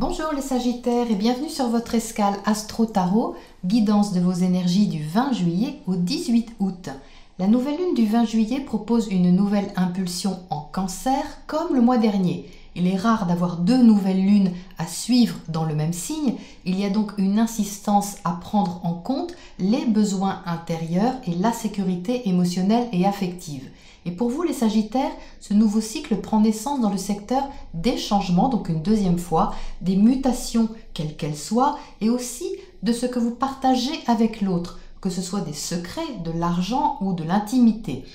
Bonjour les Sagittaires et bienvenue sur votre escale Astro Tarot, guidance de vos énergies du 20 juillet au 18 août. La nouvelle lune du 20 juillet propose une nouvelle impulsion en Cancer comme le mois dernier. Il est rare d'avoir deux nouvelles lunes à suivre dans le même signe. Il y a donc une insistance à prendre en compte les besoins intérieurs et la sécurité émotionnelle et affective. Et pour vous les Sagittaires, ce nouveau cycle prend naissance dans le secteur des changements, donc une deuxième fois, des mutations quelles qu'elles soient, et aussi de ce que vous partagez avec l'autre, que ce soit des secrets, de l'argent ou de l'intimité.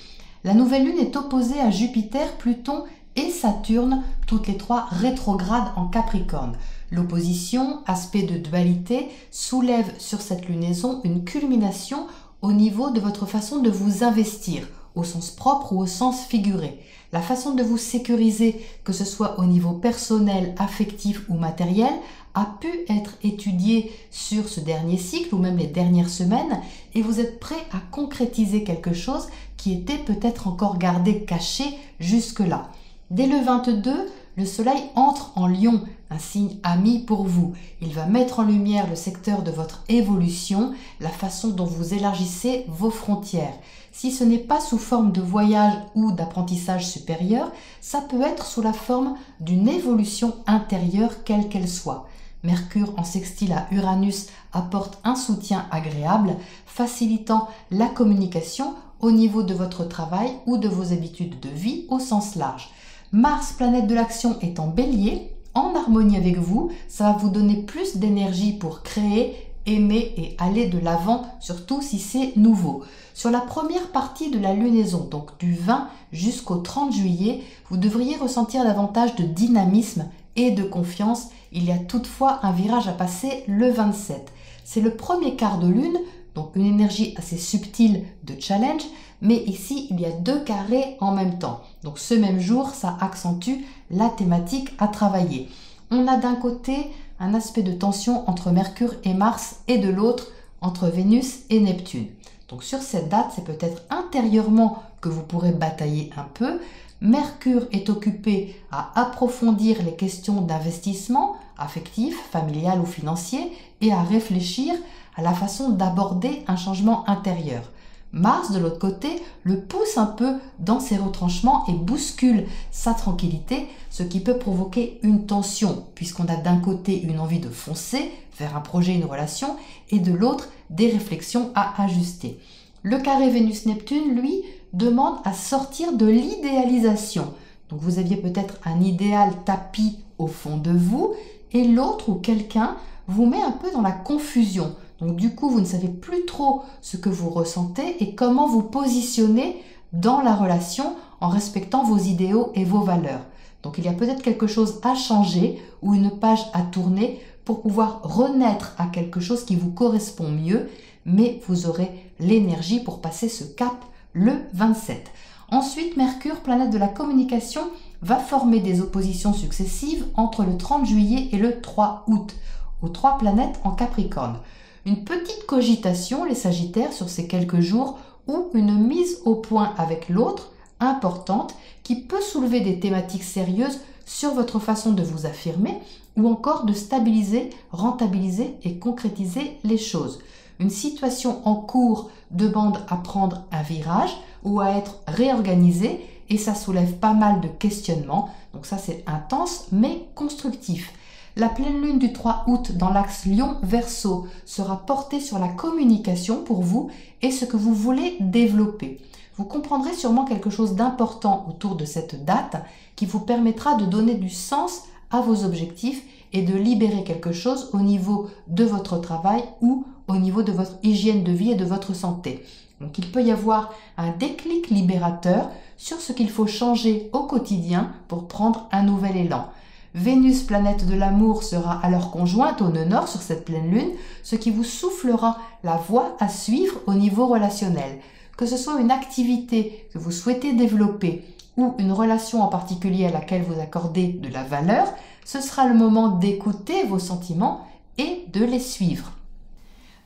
La nouvelle lune est opposée à Jupiter, Pluton et Saturne, toutes les trois rétrogrades en Capricorne. L'opposition, aspect de dualité, soulève sur cette lunaison une culmination au niveau de votre façon de vous investir, au sens propre ou au sens figuré. La façon de vous sécuriser, que ce soit au niveau personnel, affectif ou matériel, a pu être étudiée sur ce dernier cycle ou même les dernières semaines et vous êtes prêt à concrétiser quelque chose qui était peut-être encore gardé caché jusque-là. Dès le 22, le soleil entre en Lion, un signe ami pour vous. Il va mettre en lumière le secteur de votre évolution, la façon dont vous élargissez vos frontières. Si ce n'est pas sous forme de voyage ou d'apprentissage supérieur, ça peut être sous la forme d'une évolution intérieure quelle qu'elle soit. Mercure en sextile à Uranus apporte un soutien agréable, facilitant la communication au niveau de votre travail ou de vos habitudes de vie au sens large. Mars, planète de l'action, est en Bélier, en harmonie avec vous, ça va vous donner plus d'énergie pour créer, aimer et aller de l'avant, surtout si c'est nouveau. Sur la première partie de la lunaison, donc du 20 jusqu'au 30 juillet, vous devriez ressentir davantage de dynamisme et de confiance. Il y a toutefois un virage à passer le 27. C'est le premier quart de lune, donc une énergie assez subtile de challenge, mais ici il y a deux carrés en même temps. Donc ce même jour, ça accentue la thématique à travailler. On a d'un côté un aspect de tension entre Mercure et Mars et de l'autre entre Vénus et Neptune. Donc sur cette date, c'est peut-être intérieurement que vous pourrez batailler un peu. Mercure est occupé à approfondir les questions d'investissement affectif, familial ou financier et à réfléchir à la façon d'aborder un changement intérieur. Mars, de l'autre côté, le pousse un peu dans ses retranchements et bouscule sa tranquillité, ce qui peut provoquer une tension, puisqu'on a d'un côté une envie de foncer vers un projet, une relation, et de l'autre, des réflexions à ajuster. Le carré Vénus-Neptune, lui, demande à sortir de l'idéalisation. Donc vous aviez peut-être un idéal tapis au fond de vous, et l'autre ou quelqu'un vous met un peu dans la confusion. Donc du coup, vous ne savez plus trop ce que vous ressentez et comment vous positionner dans la relation en respectant vos idéaux et vos valeurs. Donc il y a peut-être quelque chose à changer ou une page à tourner pour pouvoir renaître à quelque chose qui vous correspond mieux, mais vous aurez l'énergie pour passer ce cap le 27. Ensuite, Mercure, planète de la communication, va former des oppositions successives entre le 30 juillet et le 3 août, aux trois planètes en Capricorne. Une petite cogitation, les Sagittaires, sur ces quelques jours, ou une mise au point avec l'autre, importante, qui peut soulever des thématiques sérieuses sur votre façon de vous affirmer, ou encore de stabiliser, rentabiliser et concrétiser les choses. Une situation en cours demande à prendre un virage ou à être réorganisée, et ça soulève pas mal de questionnements, donc ça c'est intense mais constructif. La pleine lune du 3 août dans l'axe Lion-Verseau sera portée sur la communication pour vous et ce que vous voulez développer. Vous comprendrez sûrement quelque chose d'important autour de cette date qui vous permettra de donner du sens à vos objectifs et de libérer quelque chose au niveau de votre travail ou au niveau de votre hygiène de vie et de votre santé. Donc il peut y avoir un déclic libérateur sur ce qu'il faut changer au quotidien pour prendre un nouvel élan. Vénus, planète de l'amour, sera alors conjointe au nœud nord sur cette pleine lune, ce qui vous soufflera la voie à suivre au niveau relationnel. Que ce soit une activité que vous souhaitez développer ou une relation en particulier à laquelle vous accordez de la valeur, ce sera le moment d'écouter vos sentiments et de les suivre.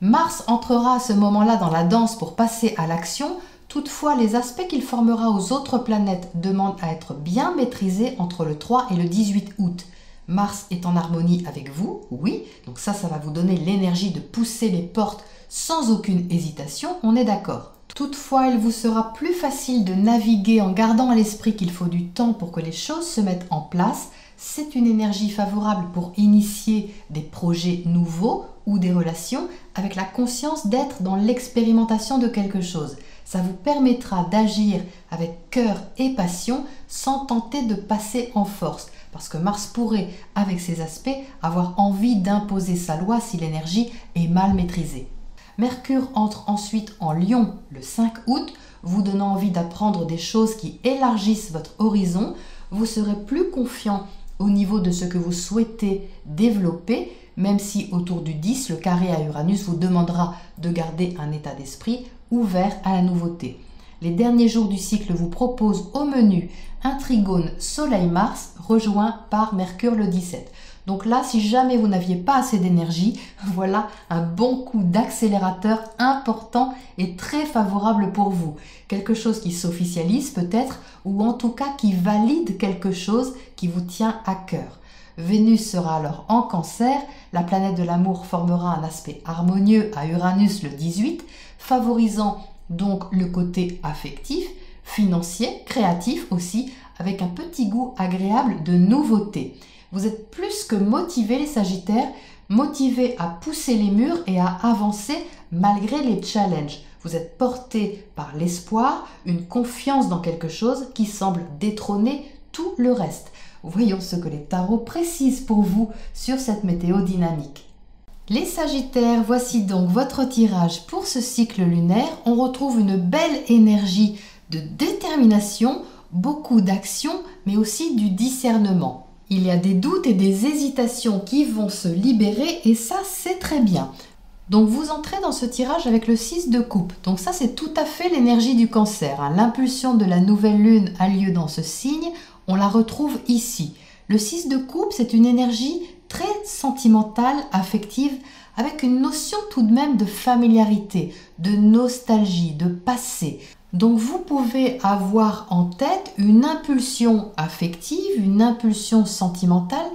Mars entrera à ce moment-là dans la danse pour passer à l'action. Toutefois, les aspects qu'il formera aux autres planètes demandent à être bien maîtrisés entre le 3 et le 18 août. Mars est en harmonie avec vous, oui, donc ça va vous donner l'énergie de pousser les portes sans aucune hésitation, on est d'accord. Toutefois, il vous sera plus facile de naviguer en gardant à l'esprit qu'il faut du temps pour que les choses se mettent en place. C'est une énergie favorable pour initier des projets nouveaux ou des relations avec la conscience d'être dans l'expérimentation de quelque chose. Ça vous permettra d'agir avec cœur et passion sans tenter de passer en force. Parce que Mars pourrait, avec ses aspects, avoir envie d'imposer sa loi si l'énergie est mal maîtrisée. Mercure entre ensuite en Lion le 5 août, vous donnant envie d'apprendre des choses qui élargissent votre horizon. Vous serez plus confiant au niveau de ce que vous souhaitez développer, même si autour du 10, le carré à Uranus vous demandera de garder un état d'esprit ouvert à la nouveauté. Les derniers jours du cycle vous proposent au menu un trigone Soleil-Mars rejoint par Mercure le 17. Donc là, si jamais vous n'aviez pas assez d'énergie, voilà un bon coup d'accélérateur important et très favorable pour vous. Quelque chose qui s'officialise peut-être, ou en tout cas qui valide quelque chose qui vous tient à cœur. Vénus sera alors en Cancer, la planète de l'amour formera un aspect harmonieux à Uranus le 18, favorisant donc le côté affectif, financier, créatif aussi, avec un petit goût agréable de nouveauté. Vous êtes plus que motivés les Sagittaires, motivés à pousser les murs et à avancer malgré les challenges. Vous êtes portés par l'espoir, une confiance dans quelque chose qui semble détrôner tout le reste. Voyons ce que les tarots précisent pour vous sur cette météo dynamique. Les Sagittaires, voici donc votre tirage pour ce cycle lunaire. On retrouve une belle énergie de détermination, beaucoup d'action, mais aussi du discernement. Il y a des doutes et des hésitations qui vont se libérer et ça, c'est très bien. Donc vous entrez dans ce tirage avec le 6 de coupe. Donc ça, c'est tout à fait l'énergie du Cancer. L'impulsion de la nouvelle lune a lieu dans ce signe. On la retrouve ici. Le 6 de coupe, c'est une énergie très sentimentale, affective, avec une notion tout de même de familiarité, de nostalgie, de passé. Donc vous pouvez avoir en tête une impulsion affective, une impulsion sentimentale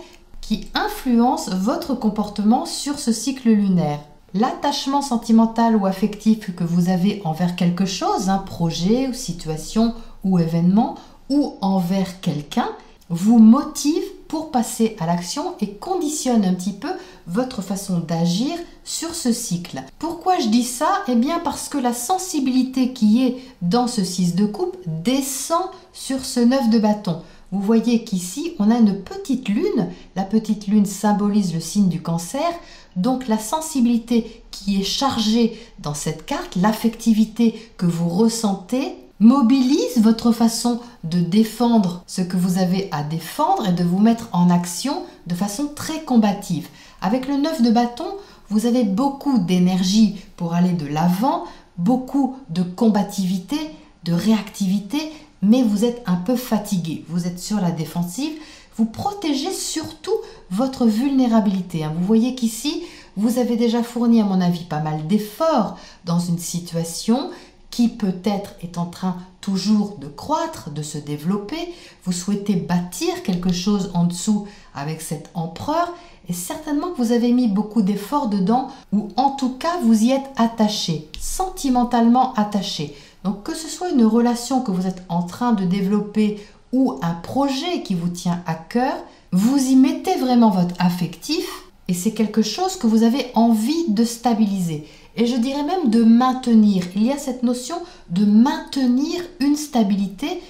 qui influence votre comportement sur ce cycle lunaire. L'attachement sentimental ou affectif que vous avez envers quelque chose, un projet ou situation ou événement, ou envers quelqu'un, vous motive pour passer à l'action et conditionne un petit peu votre façon d'agir sur ce cycle. Pourquoi je dis ça? Eh bien parce que la sensibilité qui est dans ce 6 de coupe descend sur ce 9 de bâton. Vous voyez qu'ici, on a une petite lune. La petite lune symbolise le signe du Cancer. Donc la sensibilité qui est chargée dans cette carte, l'affectivité que vous ressentez, mobilise votre façon de défendre ce que vous avez à défendre et de vous mettre en action de façon très combative. Avec le 9 de bâton, vous avez beaucoup d'énergie pour aller de l'avant, beaucoup de combativité, de réactivité, mais vous êtes un peu fatigué, vous êtes sur la défensive, vous protégez surtout votre vulnérabilité. Vous voyez qu'ici, vous avez déjà fourni à mon avis pas mal d'efforts dans une situation qui peut-être est en train toujours de croître, de se développer. Vous souhaitez bâtir quelque chose en dessous avec cet empereur et certainement que vous avez mis beaucoup d'efforts dedans ou en tout cas vous y êtes attaché, sentimentalement attaché. Donc que ce soit une relation que vous êtes en train de développer ou un projet qui vous tient à cœur, vous y mettez vraiment votre affectif et c'est quelque chose que vous avez envie de stabiliser. Et je dirais même de maintenir. Il y a cette notion de maintenir une stabilité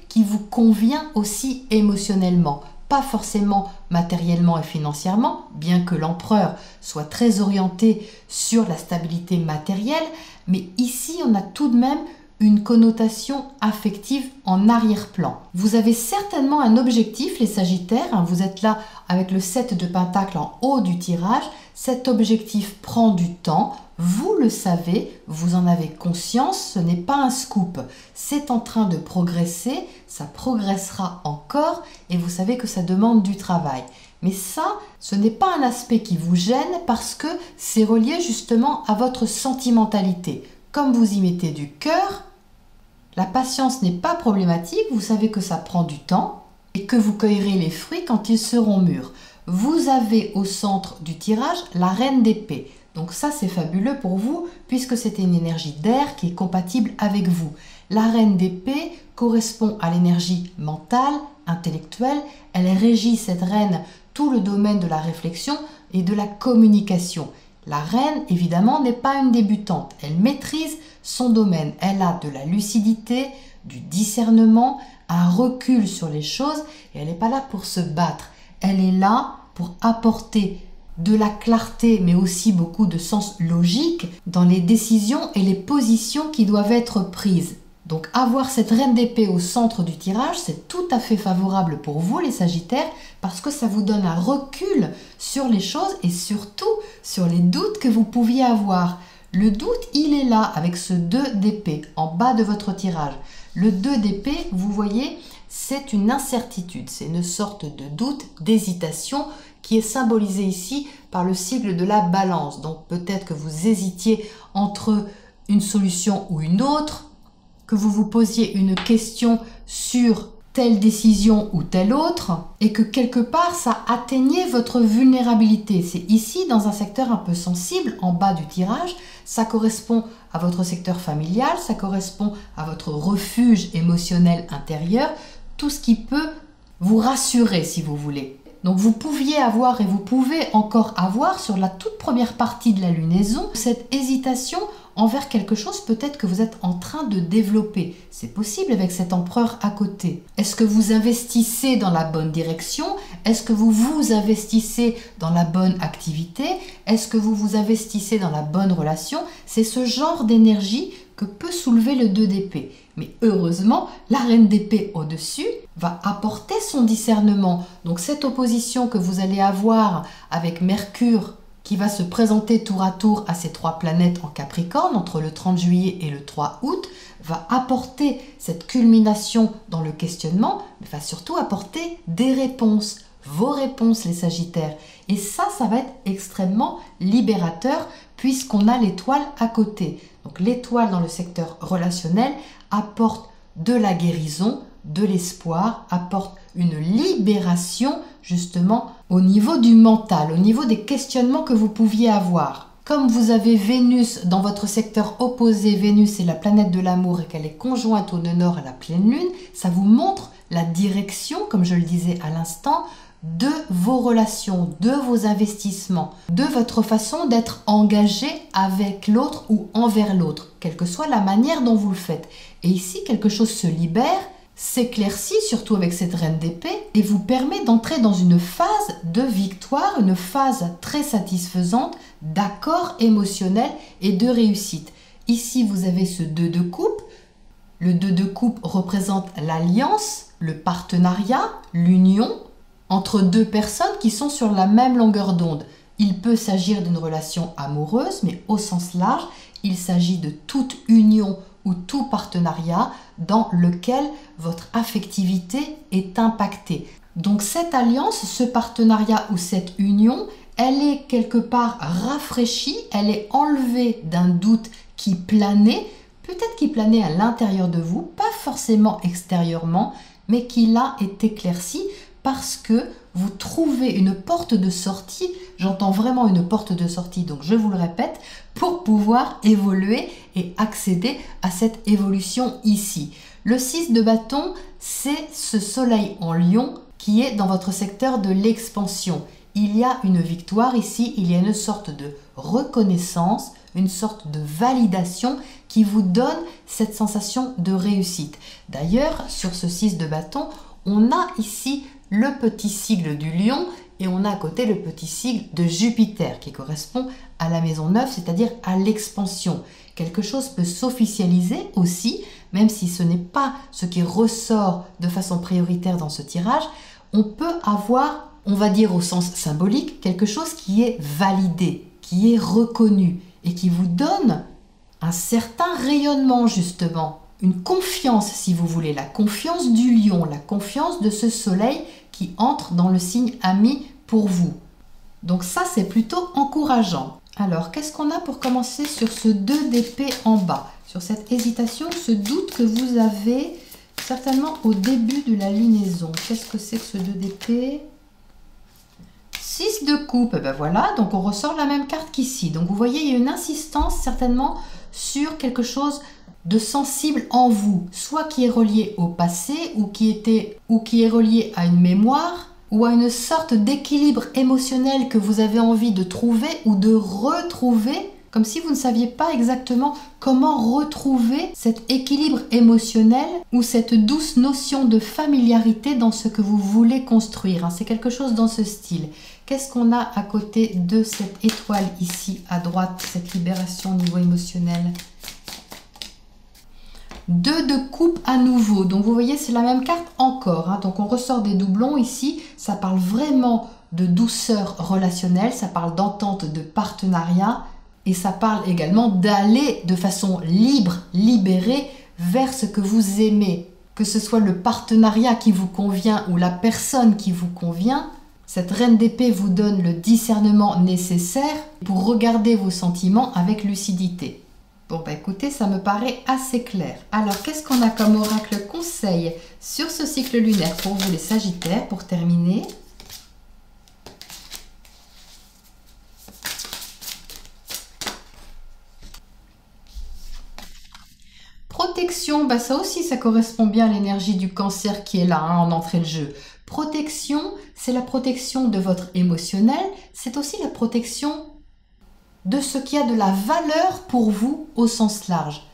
qui vous convient aussi émotionnellement. Pas forcément matériellement et financièrement, bien que l'empereur soit très orienté sur la stabilité matérielle, mais ici on a tout de même une connotation affective en arrière-plan. Vous avez certainement un objectif, les Sagittaires, vous êtes là avec le 7 de Pentacle en haut du tirage. Cet objectif prend du temps, vous le savez, vous en avez conscience, ce n'est pas un scoop. C'est en train de progresser, ça progressera encore et vous savez que ça demande du travail. Mais ça, ce n'est pas un aspect qui vous gêne parce que c'est relié justement à votre sentimentalité. Comme vous y mettez du cœur, la patience n'est pas problématique, vous savez que ça prend du temps, et que vous cueillerez les fruits quand ils seront mûrs. Vous avez au centre du tirage la reine d'épée. Donc ça, c'est fabuleux pour vous puisque c'est une énergie d'air qui est compatible avec vous. La reine d'épée correspond à l'énergie mentale, intellectuelle. Elle régit, cette reine, tout le domaine de la réflexion et de la communication. La reine, évidemment, n'est pas une débutante. Elle maîtrise son domaine. Elle a de la lucidité, du discernement, un recul sur les choses et elle n'est pas là pour se battre. Elle est là pour apporter de la clarté, mais aussi beaucoup de sens logique dans les décisions et les positions qui doivent être prises. Donc avoir cette reine d'épée au centre du tirage, c'est tout à fait favorable pour vous les Sagittaires parce que ça vous donne un recul sur les choses et surtout sur les doutes que vous pouviez avoir. Le doute, il est là avec ce 2 d'épée en bas de votre tirage. Le 2 d'épée, vous voyez, c'est une incertitude, c'est une sorte de doute, d'hésitation qui est symbolisé ici par le sigle de la balance. Donc peut-être que vous hésitiez entre une solution ou une autre, que vous vous posiez une question sur telle décision ou telle autre, et que quelque part ça atteignait votre vulnérabilité. C'est ici dans un secteur un peu sensible, en bas du tirage, ça correspond à votre secteur familial, ça correspond à votre refuge émotionnel intérieur, tout ce qui peut vous rassurer si vous voulez. Donc vous pouviez avoir et vous pouvez encore avoir sur la toute première partie de la lunaison cette hésitation envers quelque chose peut-être que vous êtes en train de développer. C'est possible avec cet empereur à côté. Est-ce que vous investissez dans la bonne direction? Est-ce que vous vous investissez dans la bonne activité? Est-ce que vous vous investissez dans la bonne relation? C'est ce genre d'énergie que peut soulever le 2 d'épée. Mais heureusement, la reine d'épée au-dessus va apporter son discernement. Donc cette opposition que vous allez avoir avec Mercure qui va se présenter tour à tour à ces 3 planètes en Capricorne entre le 30 juillet et le 3 août va apporter cette culmination dans le questionnement, mais va surtout apporter des réponses, vos réponses les Sagittaires. Et ça va être extrêmement libérateur puisqu'on a l'étoile à côté. Donc l'étoile dans le secteur relationnel apporte de la guérison, de l'espoir, apporte une libération justement au niveau du mental, au niveau des questionnements que vous pouviez avoir. Comme vous avez Vénus dans votre secteur opposé, Vénus est la planète de l'amour et qu'elle est conjointe au nœud nord à la pleine lune, ça vous montre la direction, comme je le disais à l'instant, de vos relations, de vos investissements, de votre façon d'être engagé avec l'autre ou envers l'autre, quelle que soit la manière dont vous le faites. Et ici, quelque chose se libère, s'éclaircit, surtout avec cette reine d'épée, et vous permet d'entrer dans une phase de victoire, une phase très satisfaisante d'accord émotionnel et de réussite. Ici, vous avez ce 2 de coupe. Le 2 de coupe représente l'alliance, le partenariat, l'union entre 2 personnes qui sont sur la même longueur d'onde. Il peut s'agir d'une relation amoureuse, mais au sens large, il s'agit de toute union ou tout partenariat dans lequel votre affectivité est impactée. Donc cette alliance, ce partenariat ou cette union, elle est quelque part rafraîchie, elle est enlevée d'un doute qui planait, peut-être qui planait à l'intérieur de vous, pas forcément extérieurement, mais qui là est éclairci parce que vous trouvez une porte de sortie, j'entends vraiment une porte de sortie, donc je vous le répète, pour pouvoir évoluer et accéder à cette évolution ici. Le 6 de bâton, c'est ce soleil en lion qui est dans votre secteur de l'expansion. Il y a une victoire ici, il y a une sorte de reconnaissance, une sorte de validation qui vous donne cette sensation de réussite. D'ailleurs, sur ce 6 de bâton, on a ici le petit sigle du lion et on a à côté le petit sigle de Jupiter qui correspond à la maison 9, c'est-à-dire à l'expansion. Quelque chose peut s'officialiser aussi, même si ce n'est pas ce qui ressort de façon prioritaire dans ce tirage, on peut avoir, on va dire au sens symbolique, quelque chose qui est validé, qui est reconnu et qui vous donne un certain rayonnement justement. Une confiance, si vous voulez, la confiance du lion, la confiance de ce soleil qui entre dans le signe ami pour vous. Donc ça, c'est plutôt encourageant. Alors, qu'est-ce qu'on a pour commencer sur ce 2 d'épée en bas? Sur cette hésitation, ce doute que vous avez, certainement au début de la lunaison. Qu'est-ce que c'est que ce 2 d'épée? 6 de coupe, ben voilà, donc on ressort la même carte qu'ici. Donc vous voyez, il y a une insistance certainement sur quelque chose de sensible en vous, soit qui est relié au passé ou qui est relié à une mémoire ou à une sorte d'équilibre émotionnel que vous avez envie de trouver ou de retrouver, comme si vous ne saviez pas exactement comment retrouver cet équilibre émotionnel ou cette douce notion de familiarité dans ce que vous voulez construire. C'est quelque chose dans ce style. Qu'est-ce qu'on a à côté de cette étoile ici à droite, cette libération au niveau émotionnel? 2 de coupe à nouveau. Donc vous voyez, c'est la même carte encore. Donc on ressort des doublons ici. Ça parle vraiment de douceur relationnelle. Ça parle d'entente, de partenariat. Et ça parle également d'aller de façon libre, libérée vers ce que vous aimez. Que ce soit le partenariat qui vous convient ou la personne qui vous convient. Cette reine d'épée vous donne le discernement nécessaire pour regarder vos sentiments avec lucidité. Bon, bah écoutez, ça me paraît assez clair. Alors, qu'est-ce qu'on a comme oracle conseil sur ce cycle lunaire pour vous les Sagittaires, pour terminer? Protection, bah ça aussi, ça correspond bien à l'énergie du Cancer qui est là, en entrée de jeu. Protection, c'est la protection de votre émotionnel, c'est aussi la protection de ce qui a de la valeur pour vous au sens large.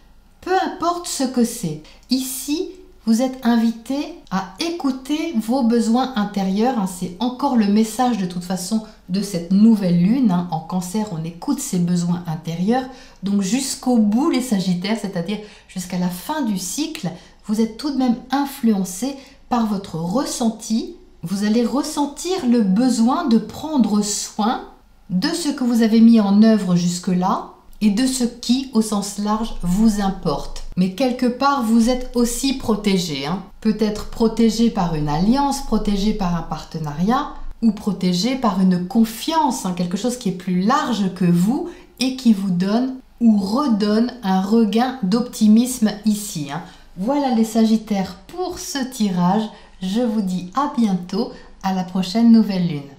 Peu importe ce que c'est. Ici, vous êtes invité à écouter vos besoins intérieurs. C'est encore le message de toute façon de cette nouvelle lune. En Cancer, on écoute ses besoins intérieurs. Donc jusqu'au bout, les Sagittaires, c'est-à-dire jusqu'à la fin du cycle, vous êtes tout de même influencé par votre ressenti. Vous allez ressentir le besoin de prendre soin de ce que vous avez mis en œuvre jusque-là et de ce qui, au sens large, vous importe. Mais quelque part, vous êtes aussi protégé. Peut-être protégé par une alliance, protégé par un partenariat ou protégé par une confiance, quelque chose qui est plus large que vous et qui vous donne ou redonne un regain d'optimisme ici. Voilà les Sagittaires pour ce tirage. Je vous dis à bientôt, à la prochaine nouvelle lune.